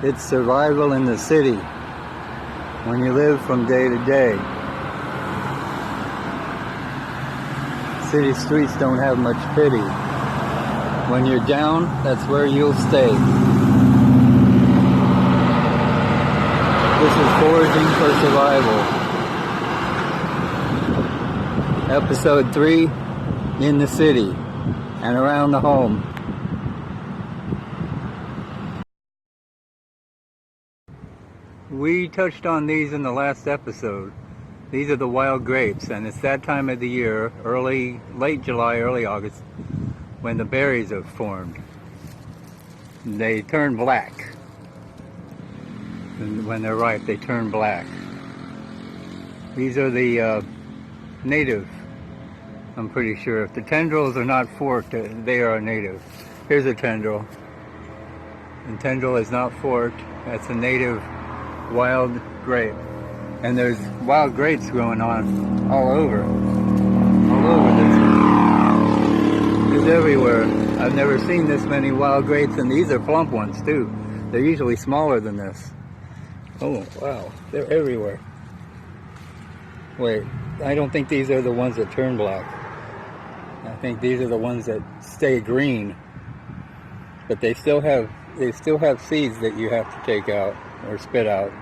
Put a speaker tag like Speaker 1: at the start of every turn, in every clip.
Speaker 1: It's survival in the city when you live from day to day. City streets don't have much pity. When you're down, that's where you'll stay. This is Foraging for Survival. Episode 3, in the city and around the home. We touched on these in the last episode. These are the wild grapes, and it's that time of the year, late July, early August, when the berries have formed. They turn black. And when they're ripe, they turn black. These are the native, I'm pretty sure. If the tendrils are not forked, they are native. Here's a tendril. The tendril is not forked. That's a native wild grape. And there's wild grapes growing on all over this. It's everywhere. I've never seen this many wild grapes, and these are plump ones too. They're usually smaller than this. Oh wow, they're everywhere. Wait, I don't think these are the ones that turn black. I think these are the ones that stay green. But they still have seeds that you have to take out or spit out.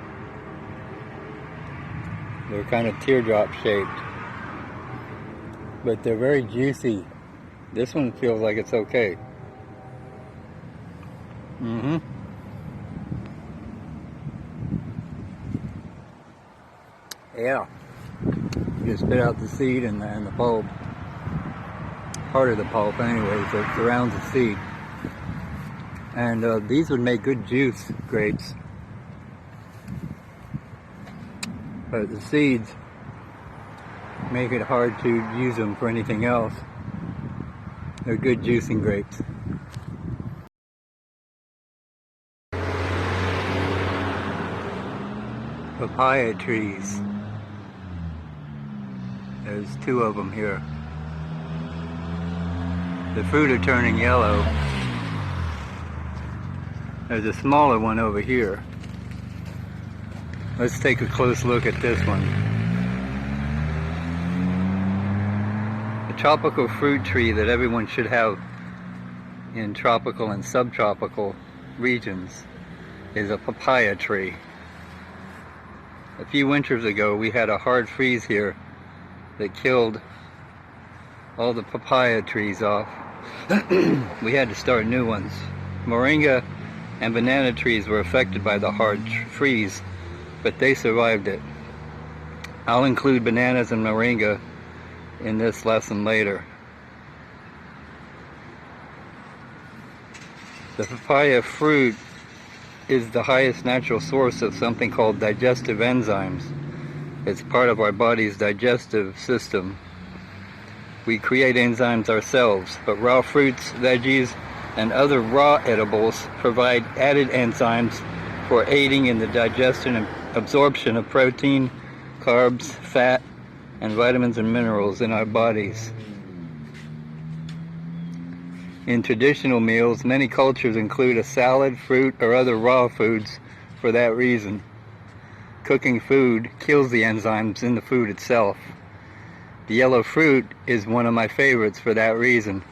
Speaker 1: They're kind of teardrop shaped, but they're very juicy. This one feels like it's okay. Yeah. You spit out the seed and the pulp. Part of the pulp anyways, that surrounds the seed. And these would make good juice grapes. But the seeds make it hard to use them for anything else. They're good juicing grapes. Papaya trees. There's 2 of them here. The fruit are turning yellow. There's a smaller one over here. Let's take a close look at this one. The tropical fruit tree that everyone should have in tropical and subtropical regions is a papaya tree. A few winters ago we had a hard freeze here that killed all the papaya trees off. We had to start new ones. Moringa and banana trees were affected by the hard freeze, but they survived it. I'll include bananas and moringa in this lesson later. The papaya fruit is the highest natural source of something called digestive enzymes. It's part of our body's digestive system. We create enzymes ourselves, but raw fruits, veggies, and other raw edibles provide added enzymes for aiding in the digestion and absorption of protein, carbs, fat, and vitamins and minerals in our bodies. In traditional meals, many cultures include a salad, fruit, or other raw foods for that reason. Cooking food kills the enzymes in the food itself. The yellow fruit is one of my favorites for that reason.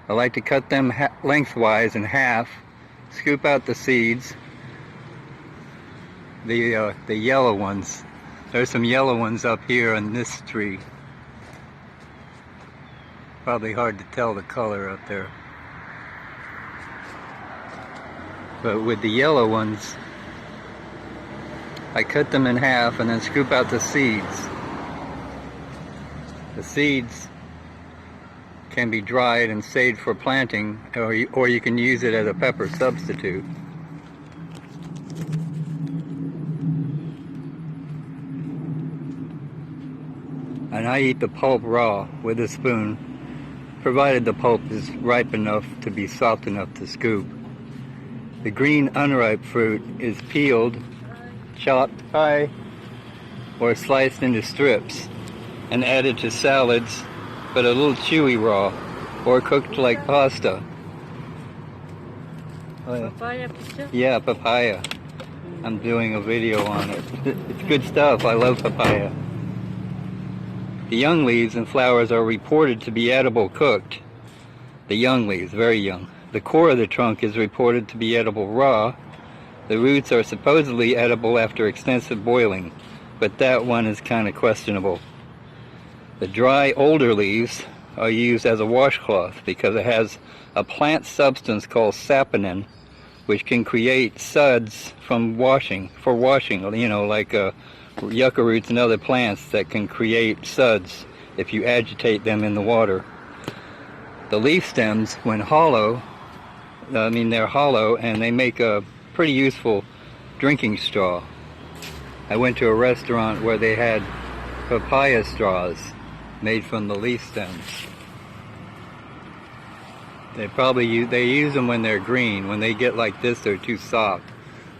Speaker 1: I like to cut them lengthwise in half, scoop out the seeds, the yellow ones. There's some yellow ones up here on this tree. Probably hard to tell the color up there. But with the yellow ones, I cut them in half and then scoop out the seeds. The seeds can be dried and saved for planting, or you can use it as a pepper substitute. And I eat the pulp raw with a spoon, provided the pulp is ripe enough to be soft enough to scoop. The green unripe fruit is peeled, chopped high, or sliced into strips and added to salads, but a little chewy raw, or cooked like pasta.
Speaker 2: Papaya picture?
Speaker 1: Yeah, papaya. I'm doing a video on it. It's good stuff. I love papaya. The young leaves and flowers are reported to be edible cooked. The young leaves, very young. The core of the trunk is reported to be edible raw. The roots are supposedly edible after extensive boiling, but that one is kind of questionable. The dry, older leaves are used as a washcloth because it has a plant substance called saponin, which can create suds from washing, you know, like yucca roots and other plants that can create suds if you agitate them in the water. The leaf stems, when hollow, they're hollow and they make a pretty useful drinking straw. I went to a restaurant where they had papaya straws made from the leaf stems. They use them when they're green. When they get like this, they're too soft.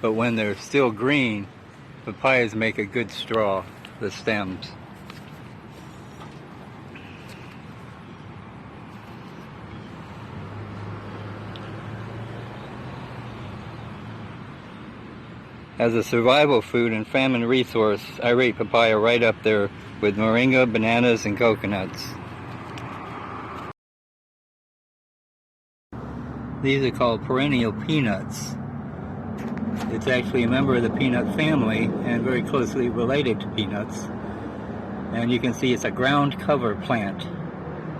Speaker 1: But when they're still green, papayas make a good straw, the stems. As a survival food and famine resource, I rate papaya right up there with moringa, bananas, and coconuts. These are called perennial peanuts. It's actually a member of the peanut family and very closely related to peanuts. And you can see it's a ground cover plant.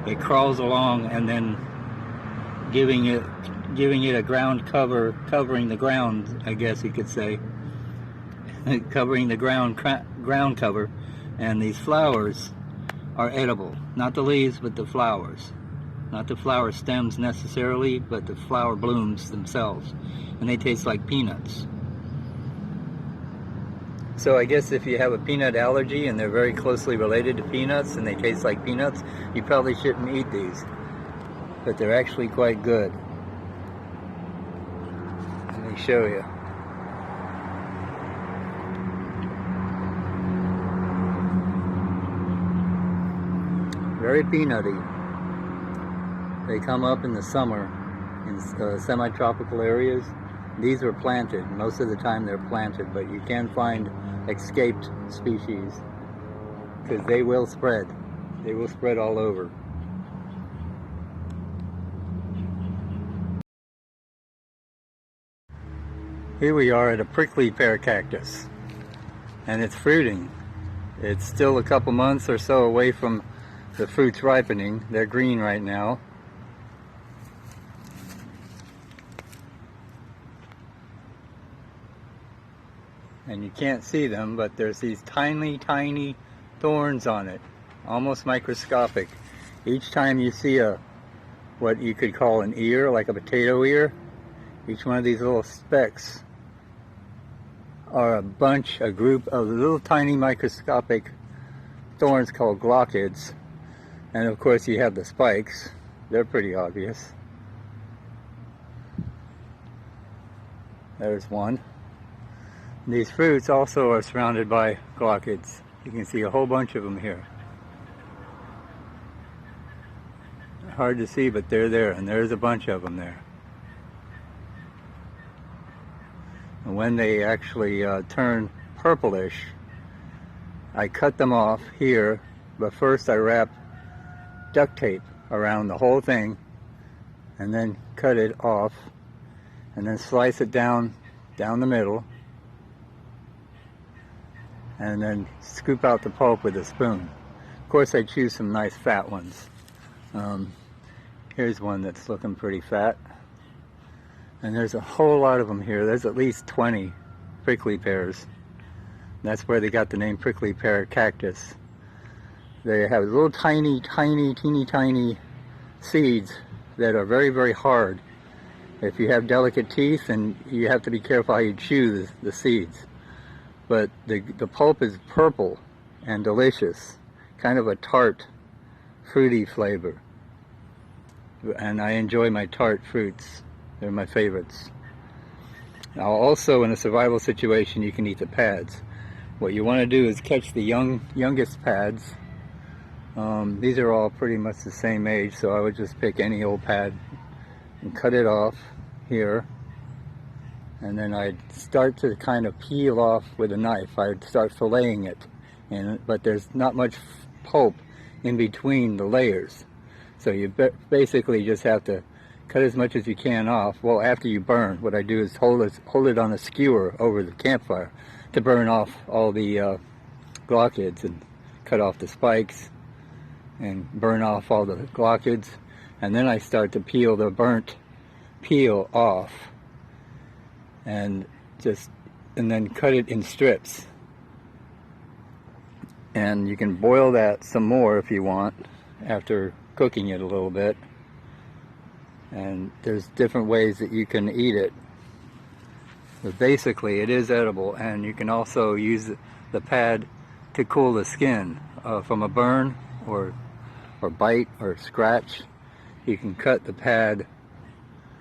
Speaker 1: It crawls along and then giving it a ground cover, covering the ground, I guess you could say. Covering the ground cover, and these flowers are edible. Not the leaves, but the flowers. Not the flower stems necessarily, but the flower blooms themselves. And they taste like peanuts. So I guess if you have a peanut allergy and they're very closely related to peanuts and they taste like peanuts, you probably shouldn't eat these. But they're actually quite good. Let me show you. Very peanutty. They come up in the summer in semi-tropical areas. These are planted. Most of the time they're planted, but you can find escaped species because they will spread. They will spread all over. Here we are at a prickly pear cactus, and it's fruiting. It's still a couple months or so away from the fruits ripening. They're green right now. And you can't see them, but there's these tiny, tiny thorns on it, almost microscopic. Each time you see what you could call an ear, like a potato ear, each one of these little specks are a group of little tiny microscopic thorns called glaucids. And of course you have the spikes. They're pretty obvious. There's one. These fruits also are surrounded by glaucids. You can see a whole bunch of them here. Hard to see, but they're there, and there's a bunch of them there. And when they actually turn purplish, I cut them off here, but first I wrap duct tape around the whole thing and then cut it off and then slice it down the middle and then scoop out the pulp with a spoon. Of course I choose some nice fat ones. Here's one that's looking pretty fat, and there's a whole lot of them here. There's at least 20 prickly pears. That's where they got the name prickly pear cactus. They have little tiny, teeny tiny seeds that are very, very hard. If you have delicate teeth, and you have to be careful how you chew the seeds. But the pulp is purple and delicious, kind of a tart, fruity flavor. And I enjoy my tart fruits. They're my favorites. Now also in a survival situation you can eat the pads. What you want to do is catch the youngest pads. These are all pretty much the same age, so I would just pick any old pad and cut it off here and then I'd start to kind of peel off with a knife. I'd start filleting it, but there's not much pulp in between the layers, so you basically just have to cut as much as you can off. Well, after you burn, what I do is hold it on a skewer over the campfire to burn off all the glochids and cut off the spikes and burn off all the glochids, and then I start to peel the burnt peel off and then cut it in strips. And you can boil that some more if you want after cooking it a little bit. And there's different ways that you can eat it. But basically it is edible, and you can also use the pad to cool the skin from a burn or bite or scratch. You can cut the pad,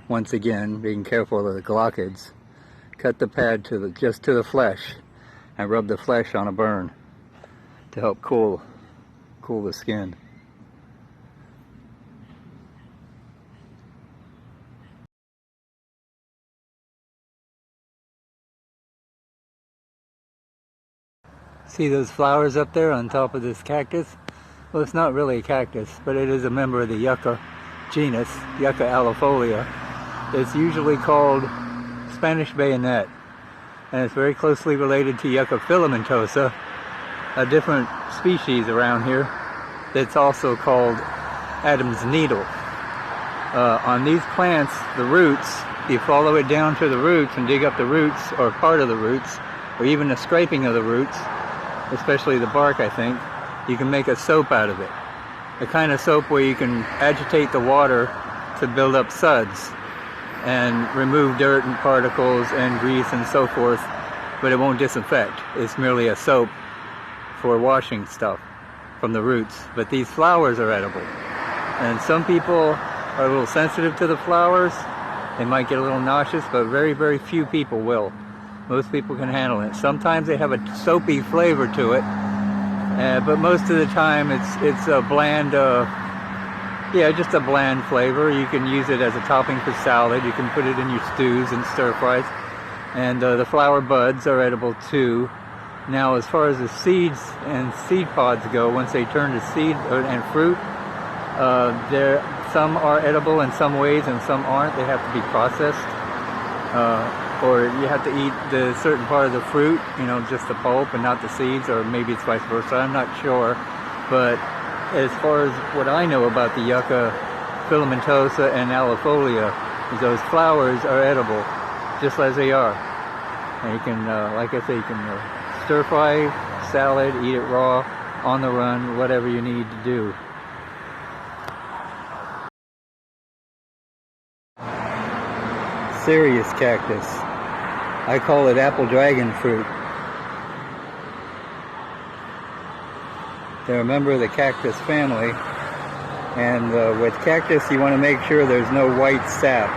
Speaker 1: once again being careful of the glochids, cut the pad just to the flesh and rub the flesh on a burn to help cool the skin. See those flowers up there on top of this cactus? Well, it's not really a cactus, but it is a member of the yucca genus, Yucca allifolia. It's usually called Spanish bayonet, and it's very closely related to Yucca filamentosa, a different species around here that's also called Adam's needle. On these plants, the roots, you follow it down to the roots and dig up the roots or part of the roots, or even a scraping of the roots, especially the bark, I think, you can make a soap out of it. A kind of soap where you can agitate the water to build up suds and remove dirt and particles and grease and so forth, but it won't disinfect. It's merely a soap for washing stuff from the roots. But these flowers are edible, and some people are a little sensitive to the flowers. They might get a little nauseous, but very, very few people will. Most people can handle it. Sometimes they have a soapy flavor to it, but most of the time it's a bland, just a bland flavor. You can use it as a topping for salad. You can put it in your stews and stir fries. And the flower buds are edible too. Now, as far as the seeds and seed pods go, once they turn to seed and fruit, some are edible in some ways and some aren't. They have to be processed. Or you have to eat the certain part of the fruit, just the pulp and not the seeds, or maybe it's vice versa. I'm not sure. But as far as what I know about the Yucca filamentosa and allifolia, is those flowers are edible, just as they are. And you can, like I say, you can stir fry, salad, eat it raw, on the run, whatever you need to do. Serious cactus. I call it apple dragon fruit. They're a member of the cactus family, and with cactus you want to make sure there's no white sap,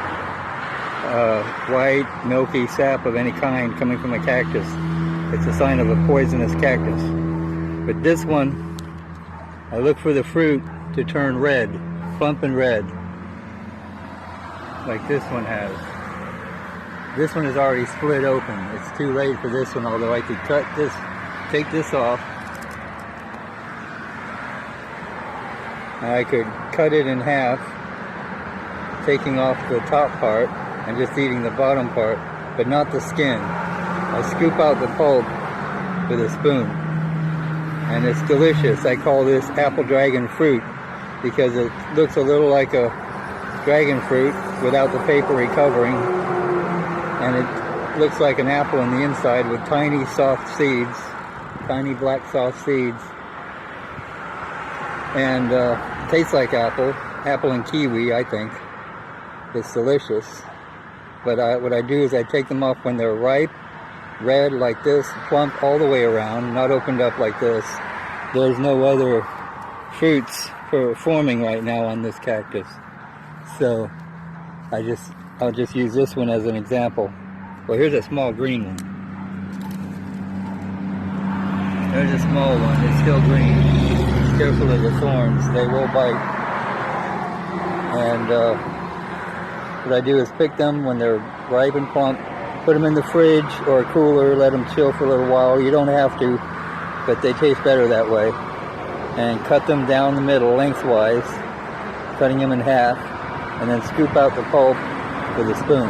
Speaker 1: white milky sap of any kind coming from a cactus. It's a sign of a poisonous cactus. But this one, I look for the fruit to turn red, plump and red, like this one has. This one is already split open. It's too late for this one, although I could take this off. And I could cut it in half, taking off the top part and just eating the bottom part, but not the skin. I scoop out the pulp with a spoon, and it's delicious. I call this apple dragon fruit because it looks a little like a dragon fruit without the papery covering. And it looks like an apple on the inside with tiny soft seeds, tiny black soft seeds. And tastes like apple and kiwi, I think. It's delicious. But what I do is I take them off when they're ripe, red like this, plump all the way around, not opened up like this. There's no other fruits forming right now on this cactus. So I'll just use this one as an example. Well, here's a small green one. There's a small one. It's still green. Careful of the thorns. They will bite. And what I do is pick them when they're ripe and plump, Put them in the fridge or a cooler, let them chill for a little while. You don't have to, but they taste better that way. And cut them down the middle lengthwise, cutting them in half, and then scoop out the pulp with a spoon.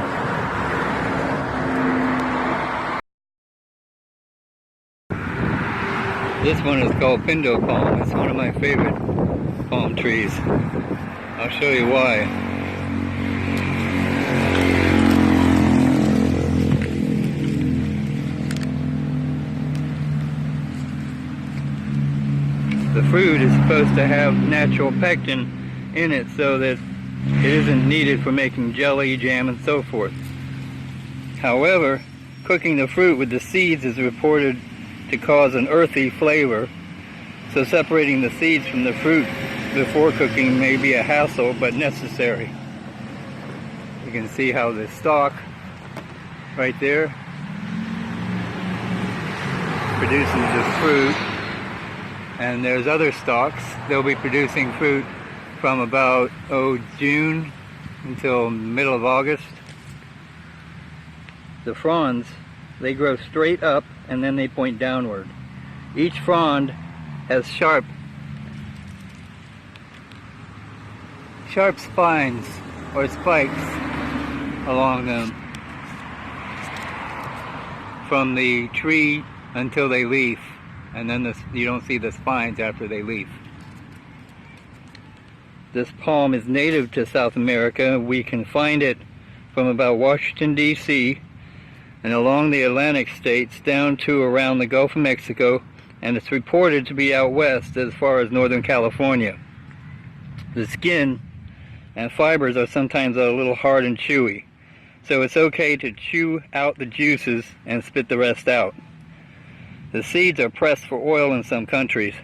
Speaker 1: This one is called Pindo palm. It's one of my favorite palm trees. I'll show you why. The fruit is supposed to have natural pectin in it so that it isn't needed for making jelly, jam, and so forth. However, cooking the fruit with the seeds is reported to cause an earthy flavor, so separating the seeds from the fruit before cooking may be a hassle but necessary. You can see how the stalk right there produces the fruit, and there's other stalks. They'll be producing fruit from about June until middle of August. The fronds, they grow straight up and then they point downward. Each frond has sharp spines or spikes along them from the tree until they leaf, and then you don't see the spines after they leaf. This palm is native to South America. We can find it from about Washington, D.C. and along the Atlantic states down to around the Gulf of Mexico, and it's reported to be out west as far as Northern California. The skin and fibers are sometimes a little hard and chewy, so it's okay to chew out the juices and spit the rest out. The seeds are pressed for oil in some countries.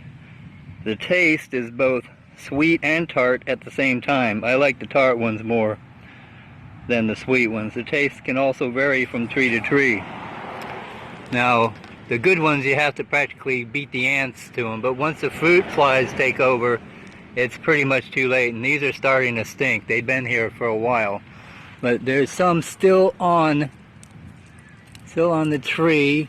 Speaker 1: The taste is both sweet and tart at the same time. I like the tart ones more than the sweet ones. The taste can also vary from tree to tree. Now, the good ones, you have to practically beat the ants to them, but once the fruit flies take over, it's pretty much too late, and these are starting to stink. They've been here for a while, but there's some still on the tree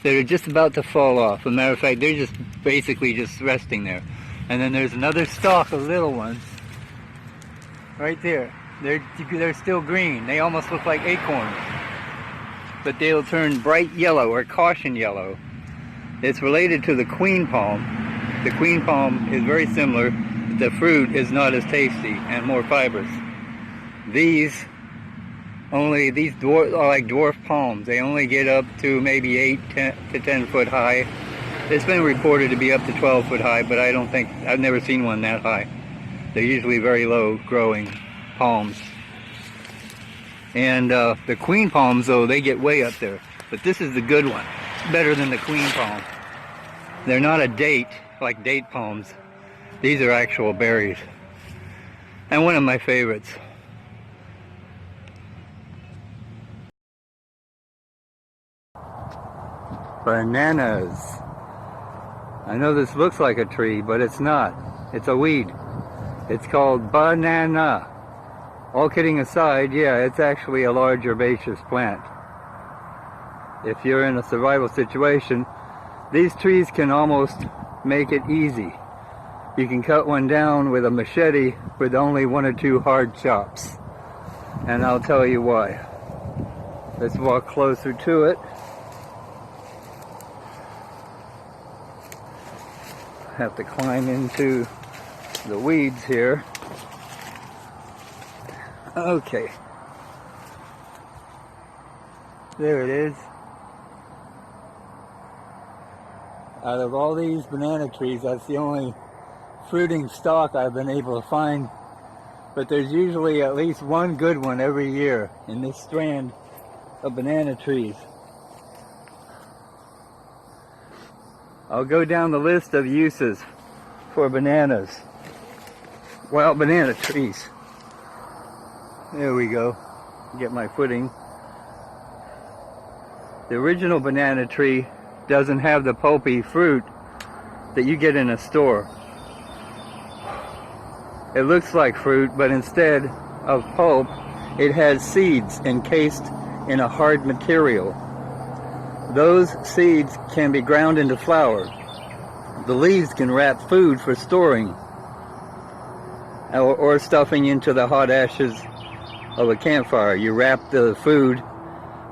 Speaker 1: that are just about to fall off. As a matter of fact, they're just basically just resting there. And then there's another stalk of little ones right there. They're still green. They almost look like acorns, but they'll turn bright yellow or caution yellow. It's related to the queen palm. The queen palm is very similar, but the fruit is not as tasty and more fibrous. These are like dwarf palms. They only get up to maybe 8 to 10 foot high. It's been reported to be up to 12 foot high, but I've never seen one that high. They're usually very low growing palms. And the queen palms, though, they get way up there. But this is the good one. It's better than the queen palm. They're not a date like date palms. These are actual berries. And one of my favorites. Bananas. I know this looks like a tree, but it's not. It's a weed. It's called banana. All kidding aside, yeah, it's actually a large herbaceous plant. If you're in a survival situation, these trees can almost make it easy. You can cut one down with a machete with only 1 or 2 hard chops. And I'll tell you why. Let's walk closer to it. Have to climb into the weeds here. Okay. There it is. Out of all these banana trees, that's the only fruiting stalk I've been able to find. But there's usually at least one good one every year in this strand of banana trees. I'll go down the list of uses for bananas. Wild banana trees. There we go. Get my footing. The original banana tree doesn't have the pulpy fruit that you get in a store. It looks like fruit, but instead of pulp, it has seeds encased in a hard material. Those seeds can be ground into flour. The leaves can wrap food for storing or stuffing into the hot ashes of a campfire. You wrap the food,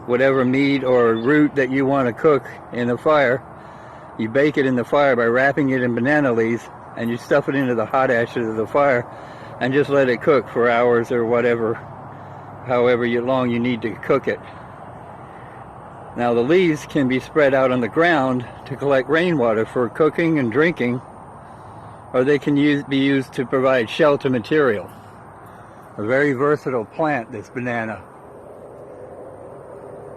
Speaker 1: whatever meat or root that you want to cook, in the fire. You bake it in the fire by wrapping it in banana leaves, and you stuff it into the hot ashes of the fire and just let it cook for hours or whatever, however long you need to cook it. Now the leaves can be spread out on the ground to collect rainwater for cooking and drinking, or they can be used to provide shelter material. A very versatile plant, this banana.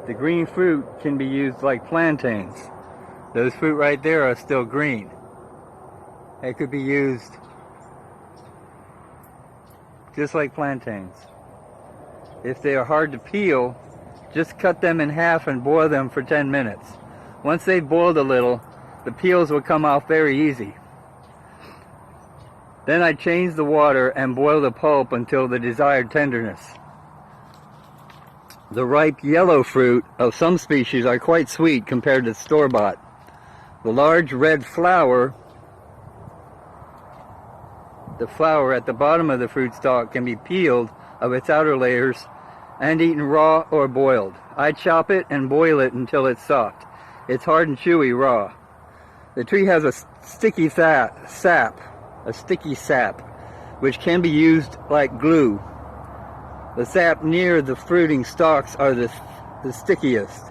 Speaker 1: The green fruit can be used like plantains. Those fruit right there are still green. They could be used just like plantains. If they are hard to peel, just cut them in half and boil them for 10 minutes. Once they've boiled a little, the peels will come off very easy. Then I change the water and boil the pulp until the desired tenderness. The ripe yellow fruit of some species are quite sweet compared to store-bought. The large red flower, the flower at the bottom of the fruit stalk, can be peeled of its outer layers and eaten raw or boiled. I chop it and boil it until it's soft. It's hard and chewy raw. The tree has a sticky sap, which can be used like glue. The sap near the fruiting stalks are the stickiest.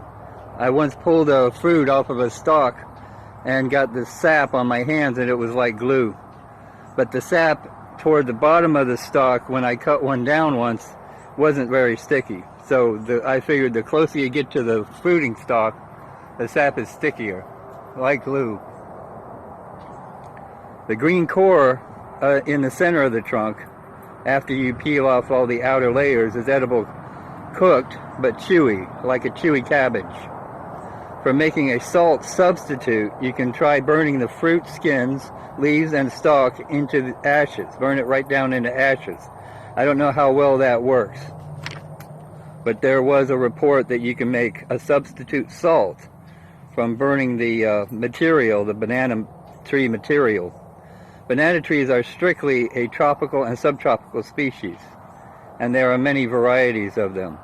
Speaker 1: I once pulled a fruit off of a stalk and got the sap on my hands, and it was like glue. But the sap toward the bottom of the stalk, when I cut one down once, wasn't very sticky. So I figured the closer you get to the fruiting stalk, the sap is stickier, like glue. The green core in the center of the trunk, after you peel off all the outer layers, is edible cooked, but chewy, like a chewy cabbage. For making a salt substitute, you can try burning the fruit skins, leaves, and stalk into the ashes. Burn it right down into ashes. I don't know how well that works, but there was a report that you can make a substitute salt from burning the material, the banana tree material. Banana trees are strictly a tropical and subtropical species, and there are many varieties of them.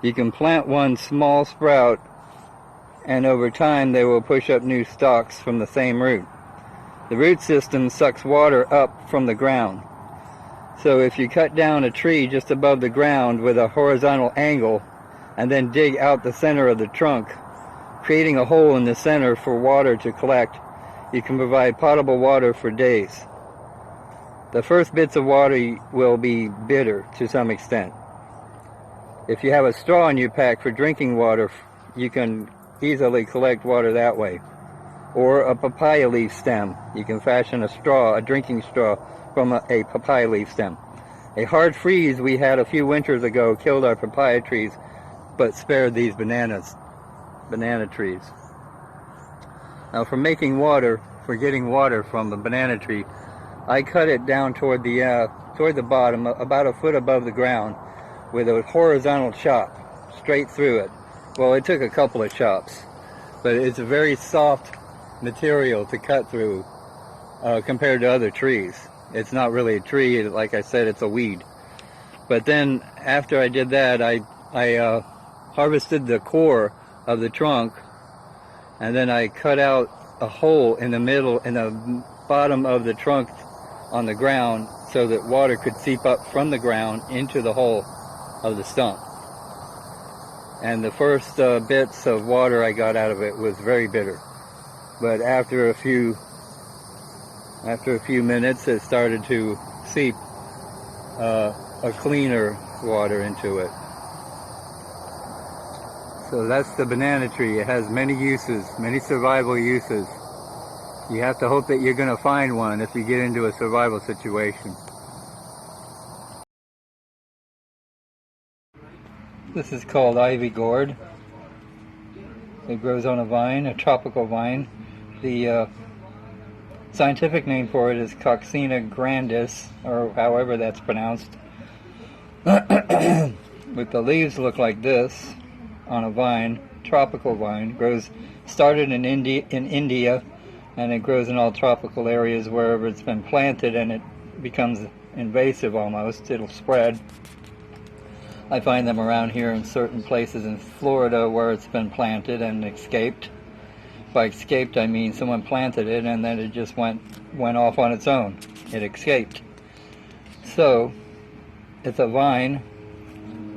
Speaker 1: You can plant one small sprout, and over time they will push up new stalks from the same root. The root system sucks water up from the ground. So if you cut down a tree just above the ground with a horizontal angle and then dig out the center of the trunk, creating a hole in the center for water to collect, you can provide potable water for days. The first bits of water will be bitter to some extent. If you have a straw in your pack for drinking water, you can easily collect water that way. Or a papaya leaf stem. You can fashion a straw, a drinking straw, from a papaya leaf stem. A hard freeze we had a few winters ago killed our papaya trees, but spared these banana trees. Now for making water, for getting water from the banana tree, I cut it down toward the bottom, about a foot above the ground, with a horizontal chop, straight through it. Well, it took a couple of chops, but it's a very soft material to cut through compared to other trees. It's not really a tree, like I said, it's a weed. But then after I did that, I harvested the core of the trunk, and then I cut out a hole in the middle, in the bottom of the trunk on the ground, so that water could seep up from the ground into the hole of the stump. And the first bits of water I got out of it was very bitter. But after a few minutes, it started to seep a cleaner water into it. So that's the banana tree. It has many uses, many survival uses. You have to hope that you're going to find one if you get into a survival situation. This is called ivy gourd. It grows on a vine, a tropical vine. The scientific name for it is Coxina grandis, or however that's pronounced. But the leaves look like this on a vine, tropical vine. Started in India, and it grows in all tropical areas wherever it's been planted, and it becomes invasive almost. It'll spread. I find them around here in certain places in Florida where it's been planted and escaped. By escaped, I mean someone planted it and then it just went off on its own. It escaped. So, it's a vine.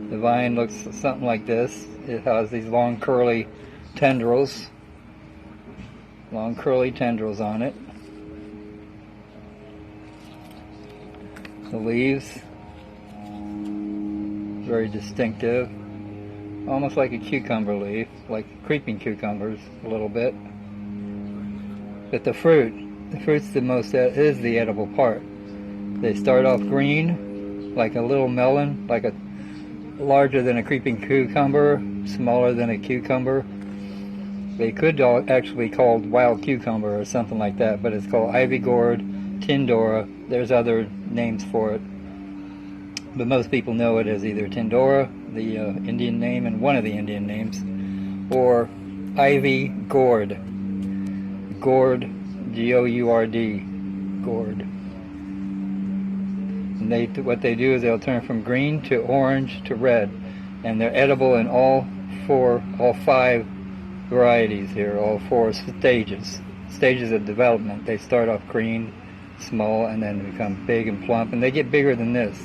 Speaker 1: The vine looks something like this. It has these long curly tendrils. Long curly tendrils on it. The leaves, very distinctive. Almost like a cucumber leaf, like creeping cucumbers a little bit. But the fruit's is the edible part. They start off green, like a little melon, like larger than a creeping cucumber, smaller than a cucumber. They could actually be called wild cucumber or something like that, but it's called ivy gourd, tindora. There's other names for it, but most people know it as either tindora, the Indian name, and one of the Indian names, or ivy gourd. Gourd, G-O-U-R-D, gourd. And what they do is they'll turn from green to orange to red, and they're edible in all 5 varieties here, all 4 stages of development. They start off green, small, and then become big and plump, and they get bigger than this.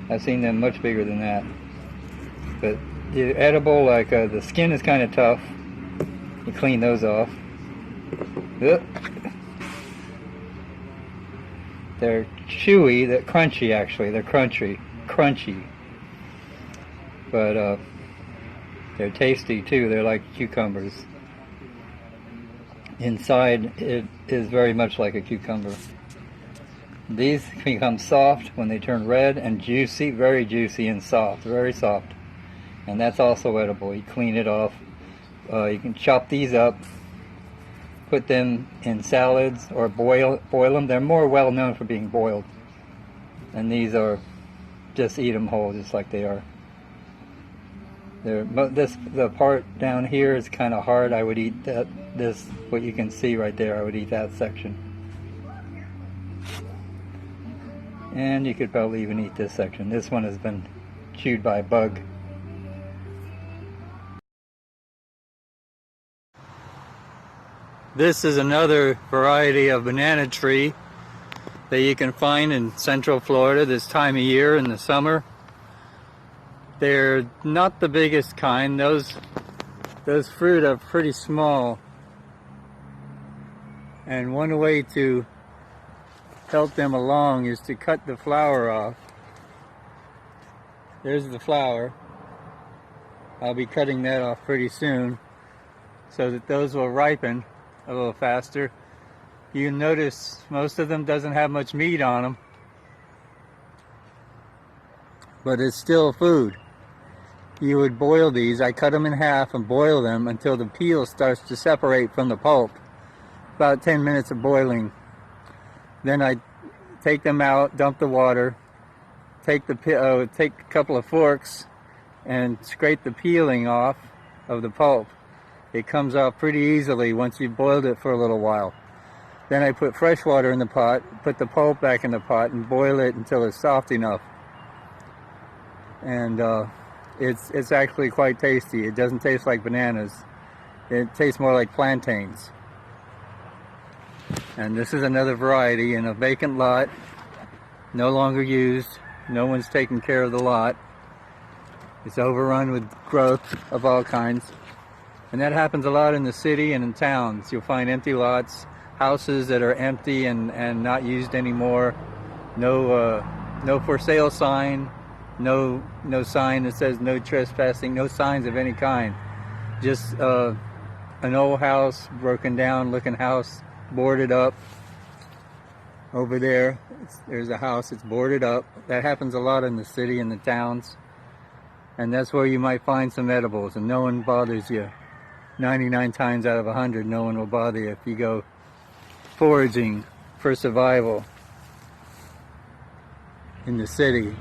Speaker 1: I've seen them much bigger than that. But they're edible, like the skin is kind of tough. You clean those off. They're chewy, they're crunchy actually, they're crunchy. But they're tasty too, they're like cucumbers. Inside it is very much like a cucumber. These become soft when they turn red and juicy, very juicy and soft, very soft. And that's also edible. You clean it off. You can chop these up, put them in salads or boil them. They're more well known for being boiled. And these are just eat them whole, just like they are. The part down here is kind of hard. I would eat what you can see right there. I would eat that section. And you could probably even eat this section. This one has been chewed by a bug. This is another variety of banana tree that you can find in central Florida this time of year in the summer. They're not the biggest kind. Those fruit are pretty small. And one way to help them along is to cut the flower off. There's the flower. I'll be cutting that off pretty soon so that those will ripen a little faster. You notice most of them doesn't have much meat on them, but it's still food. You would boil these. I cut them in half and boil them until the peel starts to separate from the pulp. About 10 minutes of boiling. Then I take them out, dump the water, take a couple of forks and scrape the peeling off of the pulp. It comes off pretty easily once you've boiled it for a little while. Then I put fresh water in the pot, put the pulp back in the pot, and boil it until it's soft enough. And it's actually quite tasty. It doesn't taste like bananas. It tastes more like plantains. And this is another variety in a vacant lot, no longer used. No one's taking care of the lot. It's overrun with growth of all kinds. And that happens a lot in the city and in towns. You'll find empty lots, houses that are empty and not used anymore. No for sale sign, no sign that says no trespassing, no signs of any kind. Just an old house, broken down looking house, boarded up. Over there's a house, it's boarded up. That happens a lot in the city and the towns. And that's where you might find some edibles, and no one bothers you. 99 times out of 100, no one will bother you if you go foraging for survival in the city.